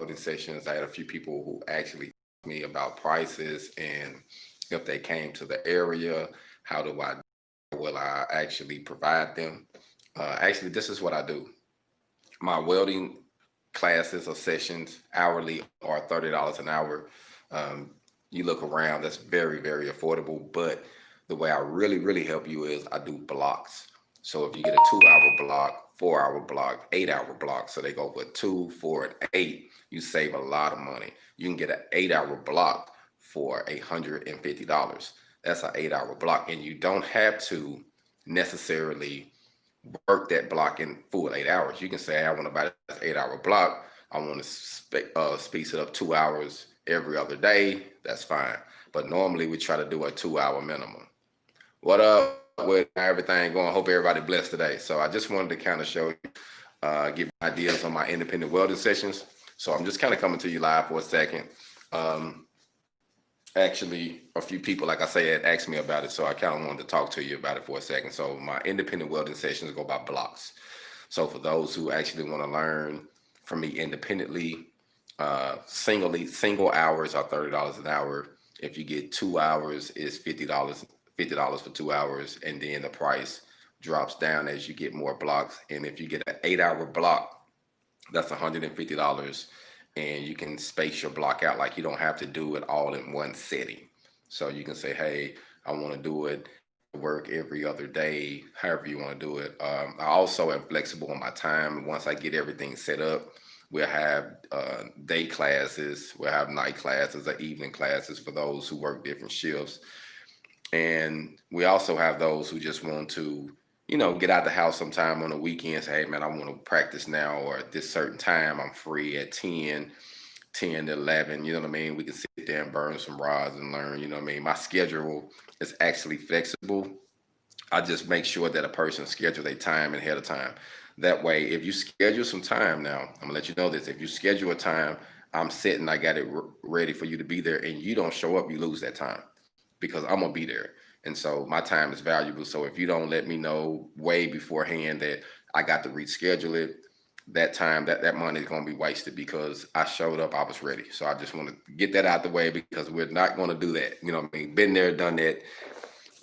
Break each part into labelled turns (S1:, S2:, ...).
S1: welding sessions, I had a few people who actually asked me about prices and if they came to the area, how do I will I actually provide them? Actually, this is what I do. My welding classes or sessions hourly are $30 an hour. Um, you look around, that's very, very affordable. But the way I really help you is I do blocks. So if you get a 2 hour block, 4 hour block, 8 hour block, so they go for two, four, and eight, you save a lot of money. You can get an 8 hour block for $150. That's an 8 hour block, and you don't have to necessarily work that block in full 8 hours. You can say, hey, I want to buy this 8 hour block. I want to space it up 2 hours every other day. That's fine. But normally we try to do a 2 hour minimum. What up with everything going? Hope everybody blessed today. So I just wanted to kind of show you, give you ideas on my independent welding sessions. So I'm just kind of coming to you live for a second. Um, Actually, a few people, like I said, asked me about it, so I kind of wanted to talk to you about it for a second. So my independent welding sessions go by blocks. So for those who actually want to learn from me independently, single hours are $30 an hour. If you get 2 hours, it's $50 for 2 hours, and then the price drops down as you get more blocks. And if you get an 8 hour block, that's $150, and you can space your block out. Like, you don't have to do it all in one setting. So you can say, hey, I want to do it work every other day, however you want to do it. I also am flexible on my time. Once I get everything set up, we'll have day classes, we'll have night classes or evening classes for those who work different shifts. And we also have those who just want to, get out the house sometime on the weekend, say, hey man, I want to practice now, or at this certain time I'm free at 10 to 11, you know what I mean? We can sit there and burn some rods and learn, you know what I mean? My schedule is actually flexible. I just make sure that a person schedule their time ahead of time. That way, if you schedule some time now, I'm gonna let you know this. If you schedule a time, I'm sitting, I got it ready for you to be there, and you don't show up, you lose that time because I'm gonna be there. And so my time is valuable. So if you don't let me know way beforehand that I got to reschedule it, that time, that money is going to be wasted because I showed up, I was ready. So I just want to get that out the way because we're not going to do that. You know what I mean? Been there, done that.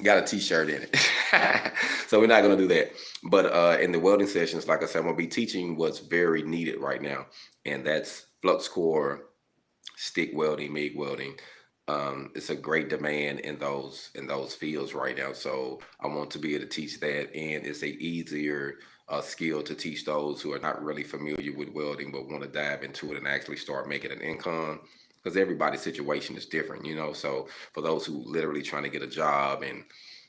S1: Got a T-shirt in it. So we're not going to do that. But in the welding sessions, like I said, I'm going to be teaching what's very needed right now, and that's flux core, stick welding, MIG welding. It's a great demand in those fields right now. So I want to be able to teach that, and it's a easier skill to teach those who are not really familiar with welding but want to dive into it and actually start making an income. Because everybody's situation is different, So for those who literally trying to get a job and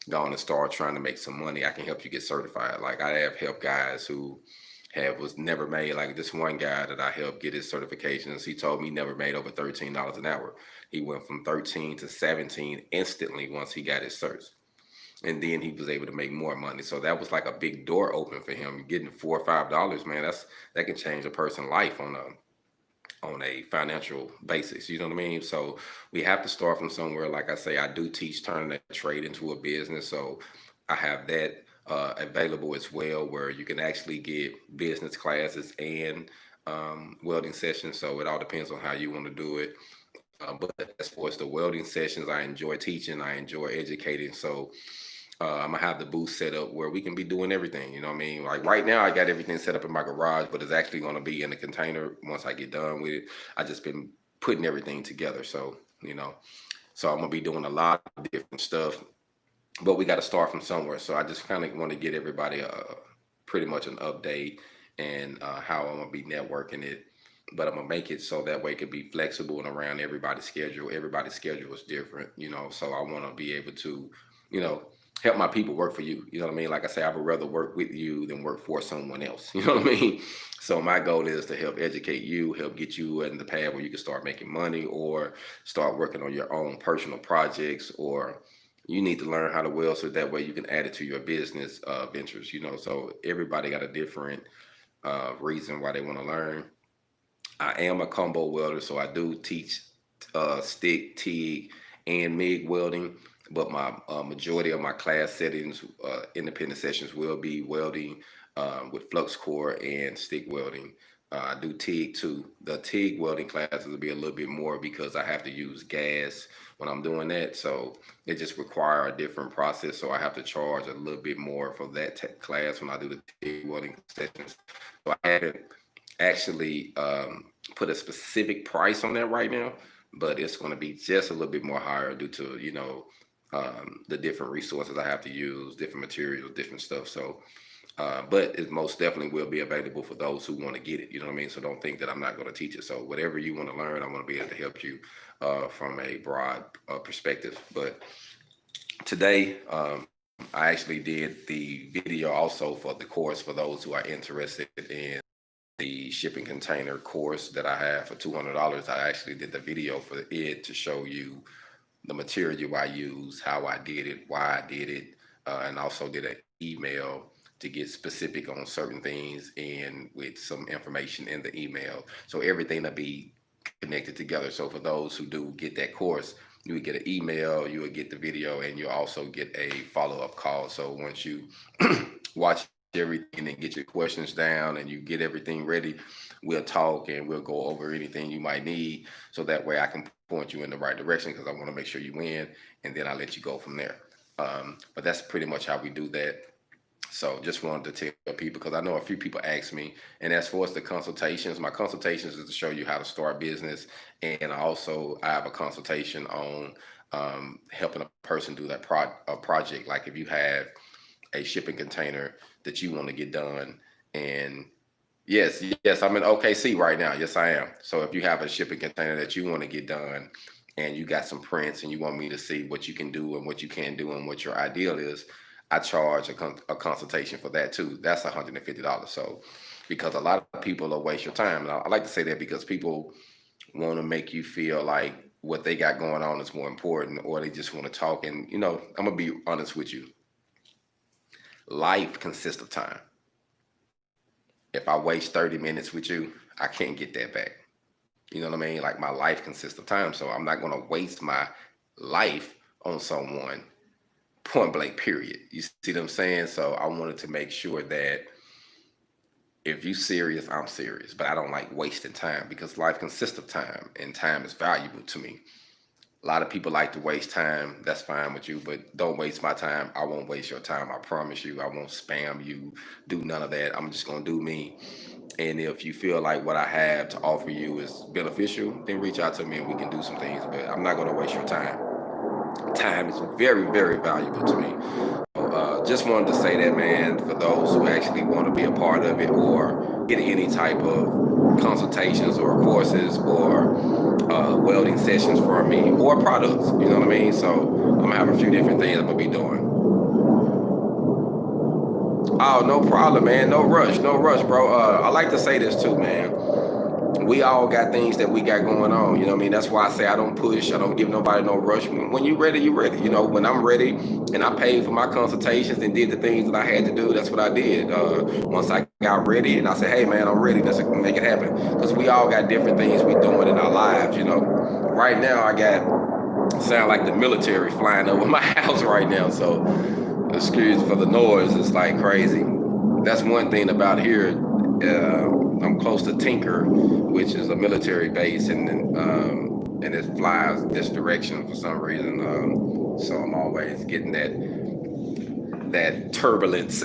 S1: going to start trying to make some money, I can help you get certified. Like, I have helped guys who have was never made, like this one guy that I helped get his certifications. He told me he never made over $13 an hour. He went from 13 to 17 instantly once he got his certs. And then he was able to make more money. So that was like a big door open for him. Getting $4 or $5, man, that can change a person's life on a financial basis. You know what I mean? So we have to start from somewhere. Like I say, I do teach turning that trade into a business. So I have that available as well, where you can actually get business classes and welding sessions. So it all depends on how you want to do it. But as far as the welding sessions, I enjoy teaching, I enjoy educating. So I'm gonna have the booth set up where we can be doing everything. You know what I mean? Like right now, I got everything set up in my garage, but it's actually gonna be in the container once I get done with it. I just been putting everything together. So I'm gonna be doing a lot of different stuff, but we got to start from somewhere. So I just kind of want to get everybody pretty much an update and how I'm gonna be networking it. But I'm gonna make it so that way it can be flexible and around everybody's schedule. Everybody's schedule is different, So I want to be able to, you know, help my people work for you. You know what I mean? Like I say, I would rather work with you than work for someone else. You know what I mean? So my goal is to help educate you, help get you in the path where you can start making money or start working on your own personal projects, or you need to learn how to weld so that way you can add it to your business ventures. So everybody got a different reason why they want to learn. I am a combo welder, so I do teach stick, TIG, and MIG welding. But my majority of my class settings, independent sessions, will be welding with flux core and stick welding. I do TIG too. The TIG welding classes will be a little bit more because I have to use gas when I'm doing that. So it just require a different process. So I have to charge a little bit more for that class when I do the TIG welding sessions. So I haven't actually put a specific price on that right now, but it's going to be just a little bit more higher due to, the different resources I have to use, different materials, different stuff. So but it most definitely will be available for those who want to get it. You know what I mean? So don't think that I'm not going to teach it. So whatever you want to learn, I'm going to be able to help you from a broad perspective. But today, I actually did the video also for the course for those who are interested in the shipping container course that I have for $200. I actually did the video for it to show you the material I use, how I did it, why I did it, and also did an email to get specific on certain things and with some information in the email. So everything will be connected together. So for those who do get that course, you would get an email, you would get the video, and you also get a follow-up call. So once you watch everything and get your questions down and you get everything ready, we'll talk and we'll go over anything you might need. So that way I can point you in the right direction because I want to make sure you win, and then I'll let you go from there. But that's pretty much how we do that. So just wanted to tell people because I know a few people ask me, and as far as the consultations, my consultations is to show you how to start business, and I have a consultation on helping a person do that project. Like if you have a shipping container that you want to get done, and yes, I'm in OKC right now. Yes, I am. So if you have a shipping container that you want to get done, and you got some prints, and you want me to see what you can do and what you can't do and what your ideal is, I charge a consultation for that too. That's $150. So, because a lot of people will waste your time, and I like to say that because people want to make you feel like what they got going on is more important, or they just want to talk. And I'm gonna be honest with you. Life consists of time. If I waste 30 minutes with you, I can't get that back. You know what I mean? Like my life consists of time, so I'm not gonna waste my life on someone, point blank period. You see what I'm saying? So I wanted to make sure that if you serious, I'm serious, but I don't like wasting time because life consists of time and time is valuable to me. A lot of people like to waste time. That's fine with you, but don't waste my time. I won't waste your time. I promise you. I won't spam you, do none of that. I'm just gonna do me. And if you feel like what I have to offer you is beneficial, then reach out to me and we can do some things. But I'm not gonna waste your time. Time is very, very valuable to me. Just wanted to say that, man, for those who actually want to be a part of it or get any type of consultations or courses or welding sessions from me or products, you know what I mean? So I'm gonna have a few different things I'm gonna be doing. Oh, no problem, man. No rush, no rush, bro. I like to say this too, man. We all got things that we got going on. You know what I mean? That's why I say I don't push. I don't give nobody no rush. When you ready, you ready. When I'm ready and I paid for my consultations and did the things that I had to do, that's what I did. Once I got ready and I said, hey, man, I'm ready. Let's make it happen. Because we all got different things we doing in our lives. Right now, I got, sound like the military flying over my house right now. So excuse for the noise. It's like crazy. That's one thing about here. I'm close to Tinker, which is a military base, and it flies this direction for some reason. So I'm always getting that turbulence.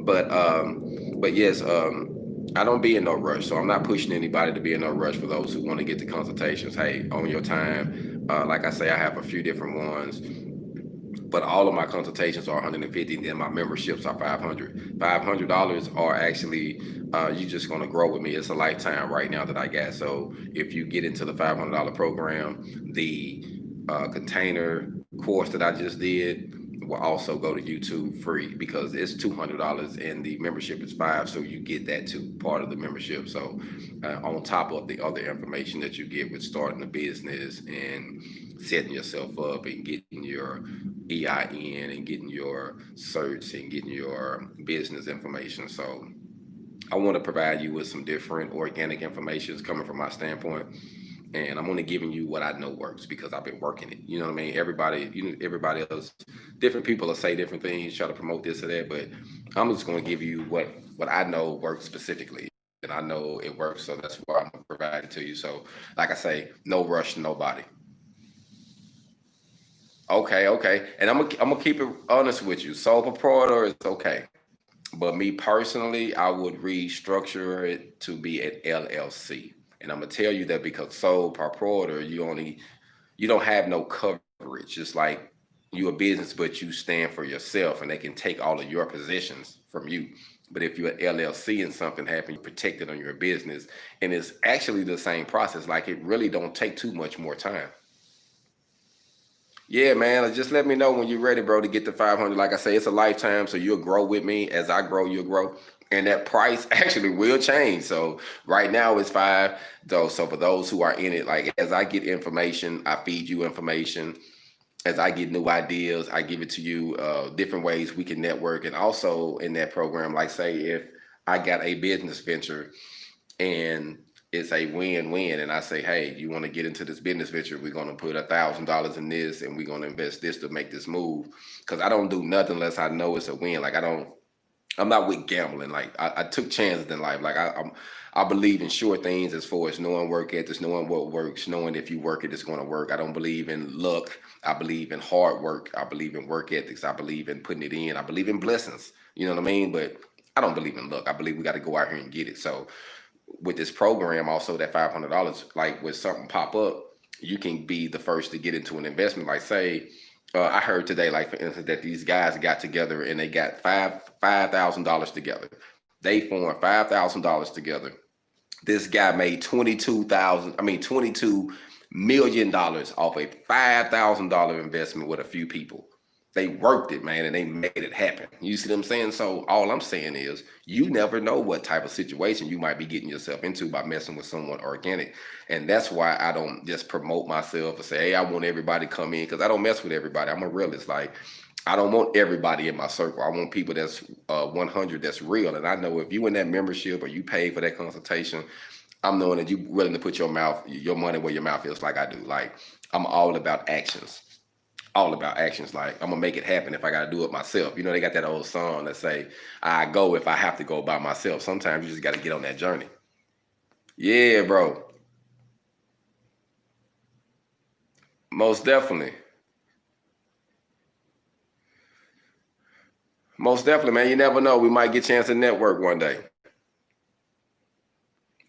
S1: but yes, I don't be in no rush, so I'm not pushing anybody to be in no rush. For those who want to get the consultations, hey, on your time. Like I say, I have a few different ones. But all of my consultations are 150, and then my memberships are 500. $500 are actually you just gonna grow with me. It's a lifetime right now that I got. So if you get into the $500 program, the container course that I just did will also go to YouTube free because it's $200 and the membership is $5. So you get that too, part of the membership. So on top of the other information that you get with starting a business and setting yourself up and getting your EIN and getting your certs and getting your business information. So I want to provide you with some different organic information coming from my standpoint. And I'm only giving you what I know works because I've been working it. You know what I mean? Everybody else, different people will say different things, try to promote this or that, but I'm just going to give you what I know works specifically. and I know it works, so that's why I'm gonna provide it to you. So, like I say, no rush, nobody. Okay, okay, and I'm gonna keep it honest with you. Sole proprietor is okay, but me personally, I would restructure it to be an LLC, and I'm gonna tell you that because sole proprietor, you don't have no coverage. It's like you a business, but you stand for yourself, and they can take all of your positions from you. But if you're an LLC and something happens, you're protected on your business, and it's actually the same process. Like it really don't take too much more time. Yeah, man. Just let me know when you're ready, bro, to get the 500. Like I say, it's a lifetime, so you'll grow with me. As I grow, you'll grow. And that price actually will change. So right now it's five, though. So for those who are in it, like as I get information, I feed you information. As I get new ideas, I give it to you. Different ways we can network, and also in that program, like say if I got a business venture and it's a win-win, and I say, hey, you want to get into this business venture, we're going to put $1,000 in this, and we're going to invest this to make this move, because I don't do nothing unless I know it's a win. Like I'm not with gambling. Like I took chances in life. Like I believe in sure things as far as knowing work ethics, knowing what works, knowing if you work it, it's going to work. I don't believe in luck. I believe in hard work. I believe in work ethics. I believe in putting it in. I believe in blessings. You know what I mean? But I don't believe in luck. I believe we got to go out here and get it. So with this program, also that $500, like when something pop up, you can be the first to get into an investment. Like say, I heard today, like for instance, that these guys got together and they got $5,000 together. They formed $5,000 together. This guy made 22 million dollars off a $5,000 investment with a few people. They worked it, man, and they made it happen. You see what I'm saying? So all I'm saying is you never know what type of situation you might be getting yourself into by messing with someone organic. And that's why I don't just promote myself and say, hey, I want everybody to come in, because I don't mess with everybody. I'm a realist. Like I don't want everybody in my circle. I want people that's 100 that's real. And I know if you in that membership or you pay for that consultation, I'm knowing that you willing to put your money where your mouth is, like I do. Like I'm all about actions, all about actions. Like I'm gonna make it happen if I gotta do it myself. You know, they got that old song that say, I go if I have to go by myself. Sometimes you just gotta get on that journey. Yeah, bro. Most definitely. Most definitely, man. You never know. We might get a chance to network one day.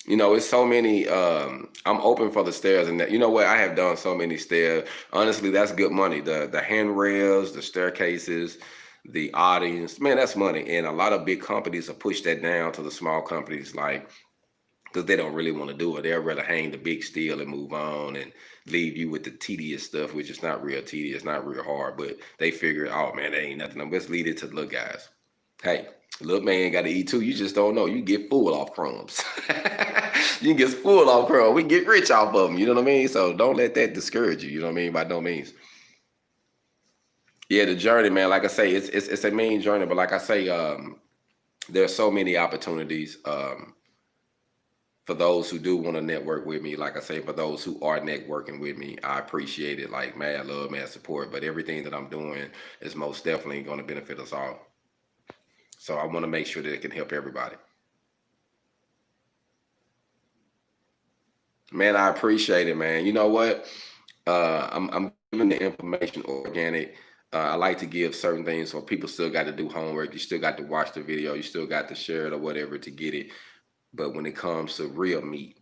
S1: You know, it's so many. I'm open for the stairs, and that. You know what? I have done so many stairs. Honestly, that's good money. The handrails, the staircases, the audience. Man, that's money. And a lot of big companies have pushed that down to the small companies, like because they don't really want to do it. They'll rather hang the big steel and move on and leave you with the tedious stuff, which is not real tedious, not real hard. But they figure, oh man, they ain't nothing. Let's leave it to the little guys. Hey, little man got to eat too. You just don't know. You get full off crumbs. You get full off crumbs. We get rich off of them. You know what I mean? So don't let that discourage you. You know what I mean? By no means. Yeah, the journey, man. Like I say, it's a mean journey, but like I say, there's so many opportunities. For those who do want to network with me, like I say, for those who are networking with me, I appreciate it. Like mad love, mad support. But everything that I'm doing is most definitely going to benefit us all. So I want to make sure that it can help everybody. Man, I appreciate it, man. You know what? I'm giving the information organic. I like to give certain things, so people still got to do homework. You still got to watch the video. You still got to share it or whatever to get it. But when it comes to real meat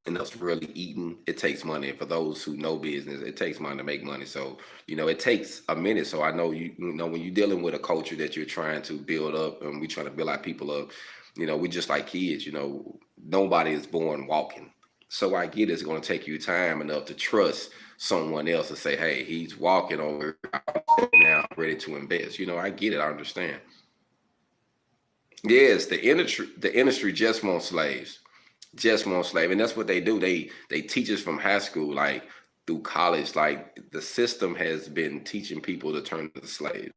S1: and us really eating, it takes money. And for those who know business, it takes money to make money. So, you know, it takes a minute. So I know you know, when you're dealing with a culture that you're trying to build up and we're trying to build our people up, you know, we just like kids, you know, nobody is born walking. So I get it's going to take you time enough to trust someone else to say, hey, he's walking over now, ready to invest. You know, I get it. I understand. Yes, the industry just wants slaves, just wants slave, and that's what they do. They teach us from high school, like through college. Like the system has been teaching people to turn into slaves.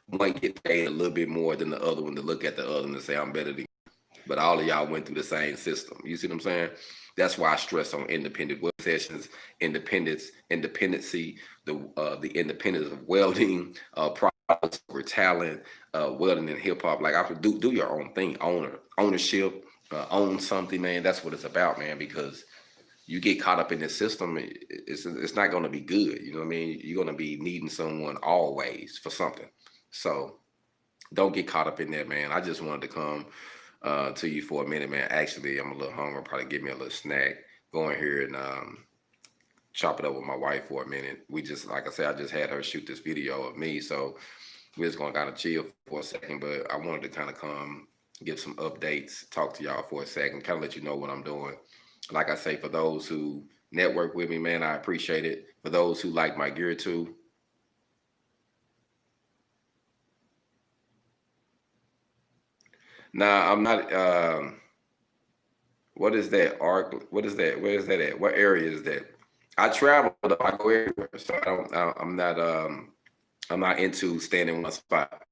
S1: One get paid a little bit more than the other one to look at the other one and say I'm better than. But all of y'all went through the same system. You see what I'm saying? That's why I stress on independent work sessions, independence, independency, the independence of welding, products over talent, welding and hip hop. Like I do your own thing, ownership, own something, man. That's what it's about, man. Because you get caught up in this system, it's not going to be good. You know what I mean? You're going to be needing someone always for something. So don't get caught up in that, man. I just wanted to come to you for a minute, man. Actually, I'm a little hungry. Probably give me a little snack. Go in here and chop it up with my wife for a minute. We just, like I said, I just had her shoot this video of me, so we're just gonna kind of chill for a second. But I wanted to kind of come give some updates, talk to y'all for a second, kind of let you know what I'm doing. Like I say, for those who network with me, man, I appreciate it. For those who like my gear too, nah, I'm not. What is that arc? What is that? Where is that at? What area is that? I travel. I go everywhere, so I don't. I'm not. I'm not into staying in one spot.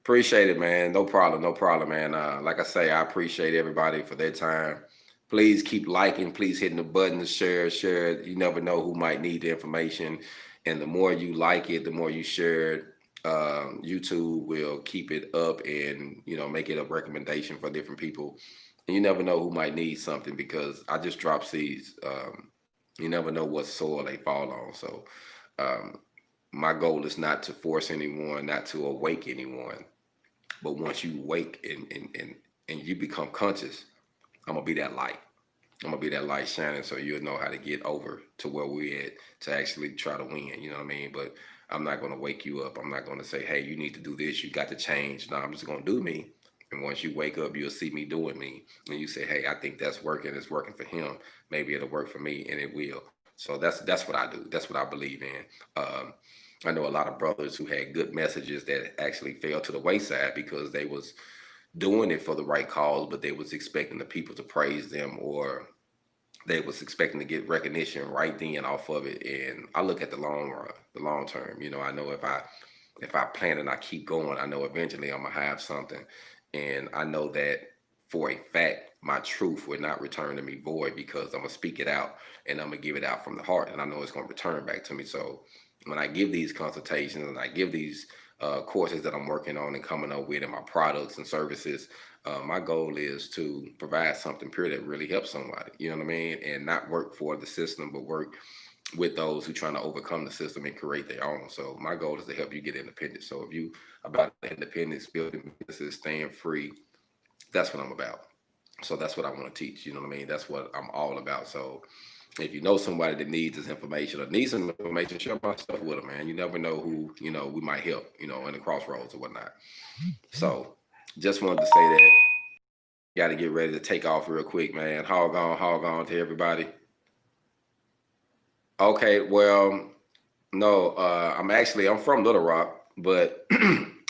S1: Appreciate it, man. No problem. No problem, man. Like I say, I appreciate everybody for their time. Please keep liking. Please hitting the button to share. Share it. You never know who might need the information, and the more you like it, the more you share it. YouTube will keep it up and make it a recommendation for different people. And you never know who might need something because I just drop seeds. You never know what soil they fall on. So um, my goal is not to force anyone, not to awake anyone. But once you wake and you become conscious, I'm gonna be that light. I'm gonna be that light shining, so you'll know how to get over to where we're at to actually try to win. You know what I mean? But I'm not gonna wake you up. I'm not gonna say, "Hey, you need to do this. You got to change." No, I'm just gonna do me. And once you wake up, you'll see me doing me, and you say, "Hey, I think that's working. It's working for him. Maybe it'll work for me, and it will." So that's what I do. That's what I believe in. Um, I know a lot of brothers who had good messages that actually fell to the wayside because they was doing it for the right cause, but they was expecting the people to praise them, or they was expecting to get recognition right then off of it. And I look at the long run, the long term. I know if I plan and I keep going, I know eventually I'm gonna have something. And I know that for a fact, my truth will not return to me void because I'm gonna speak it out and I'm gonna give it out from the heart, and I know it's gonna return back to me. So when I give these consultations and I give these courses that I'm working on and coming up with, and my products and services, my goal is to provide something pure that really helps somebody. You know what I mean? And not work for the system, but work with those who trying to overcome the system and create their own. So my goal is to help you get independent. So if you about independence, building businesses, staying free, that's what I'm about. So that's what I want to teach. You know what I mean? That's what I'm all about. So if you know somebody that needs this information or needs some information, share my stuff with them, man. You never know who, we might help, in the crossroads or whatnot. So just wanted to say that. Got to get ready to take off real quick, man. Hog on to everybody. Okay, well, no, I'm from Little Rock, but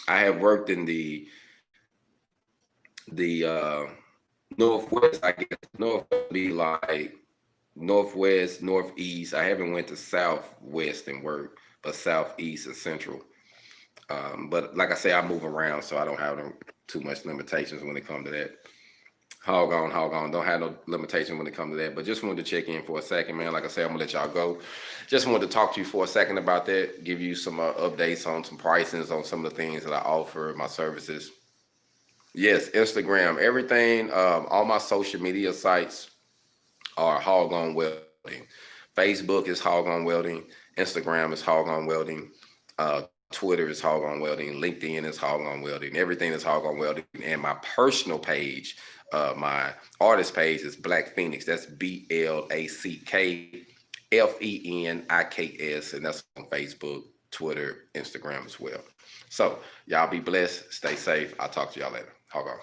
S1: I have worked in the northwest. I guess north would be like northwest, northeast. I haven't went to southwest and work, but southeast and central. But like I say, I move around, so I don't have too much limitations when it comes to that. Hog on, hog on. Don't have no limitation when it comes to that. But just wanted to check in for a second, man. Like I said, I'm gonna let y'all go. Just wanted to talk to you for a second about that. Give you some updates on some pricings on some of the things that I offer, my services. Yes, Instagram, everything. All my social media sites are Hog on Welding. Facebook is Hog on Welding. Instagram is Hog on Welding. Uh, Twitter is Hog on Welding. LinkedIn is Hog on Welding. Everything is Hog on Welding. And my personal page, my artist page is Black Phoenix. That's BLACKFENIKS. And that's on Facebook, Twitter, Instagram as well. So y'all be blessed. Stay safe. I'll talk to y'all later. Hog on.